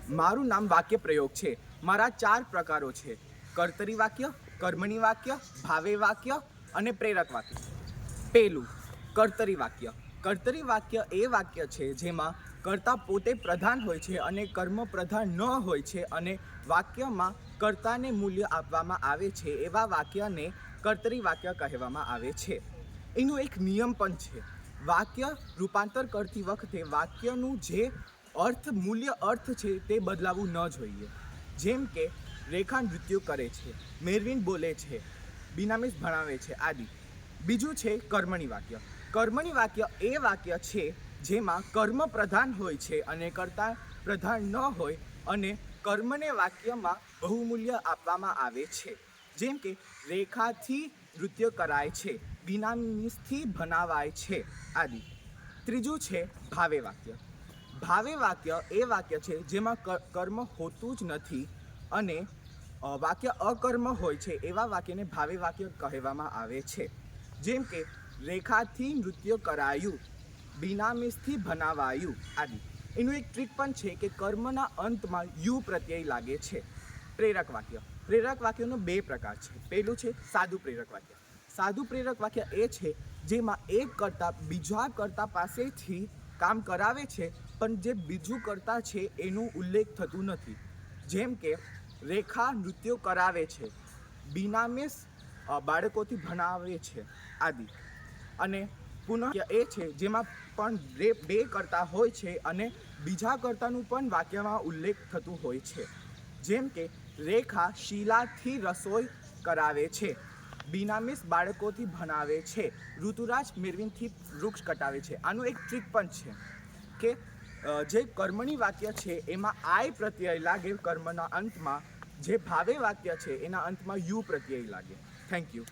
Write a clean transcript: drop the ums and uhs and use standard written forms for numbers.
મારું નામ વાક્ય પ્રયોગ છે। મારા 4 પ્રકારો છે: કર્તરી વાક્ય, કર્મણી વાક્ય, ભાવે વાક્ય અને પ્રેરક વાક્ય। પહેલું, કર્તરી વાક્ય। કર્તરી વાક્ય એ વાક્ય છે જેમાં કર્તા પોતે પ્રધાન હોય છે અને કર્મ પ્રધાન ન હોય છે અને વાક્યમાં કર્તાને મૂલ્ય આપવામાં આવે છે, એવા વાક્યને કર્તરી વાક્ય કહેવામાં આવે છે। એનું એક નિયમ પણ છે। વાક્ય રૂપાંતર કરતી વખતે વાક્યનું જે મૂલ્ય અર્થ છે તે બદલાવવું ન જોઈએ। જેમ કે રેખા નૃત્ય કરે છે, મેરવિન બોલે છે, બીનામીસ ભણાવે છે આદિ। બીજું છે કર્મણી વાક્ય। કર્મણી વાક્ય એ વાક્ય છે જેમાં કર્મ પ્રધાન હોય છે અને કર્તા પ્રધાન ન હોય અને કર્મને વાક્યમાં બહુમૂલ્ય આપવામાં આવે છે। જેમ કે રેખાથી નૃત્ય કરાય છે, બીનામીસથી ભણાવાય છે આદિ। ત્રીજું છે ભાવે વાક્ય। ભાવે વાક્ય એ વાક્ય છે જેમાં કર્મ હોતું જ નથી અને વાક્ય અકર્મ હોય છે, એવા વાક્યને ભાવે વાક્ય કહેવામાં આવે છે। જેમ કે રેખાથી નૃત્ય કરાયું, બીનામીસથી ભણાવાયું આદિ। એનું એક ટ્રીક પણ છે કે કર્મના અંતમાં યુ પ્રત્યય લાગે છે। પ્રેરક વાક્ય। પ્રેરક વાક્યનો 2 પ્રકાર છે। પહેલું છે સાદું પ્રેરક વાક્ય। સાદું પ્રેરક વાક્ય એ છે જેમાં એક કર્તા બીજા કર્તા પાસેથી કામ કરાવે છે પણ જે બીજું કર્તા છે એનું ઉલ્લેખ થતું નથી। જેમ કે રેખા નૃત્યો કરાવે છે, બીનામીસ બાળકોથી ભણાવે છે આદિ। અને પુનઃ એ છે જેમાં પણ 2 કર્તા હોય છે અને બીજા કર્તાનું પણ વાક્યમાં ઉલ્લેખ થતું હોય છે। જેમ કે રેખા શીલાથી રસોઈ કરાવે છે, બીનામીસ બાળકોથી ભણાવે છે, ઋતુરાજ મેરવિનથી વૃક્ષ કટાવે છે। આનું એક ટ્રીક પણ છે કે જે કર્મણી વાક્ય છે એમાં આય પ્રત્યય લાગે કર્મના અંતમાં, જે ભાવે વાક્ય છે એના અંતમાં યુ પ્રત્યય લાગે। Thank you.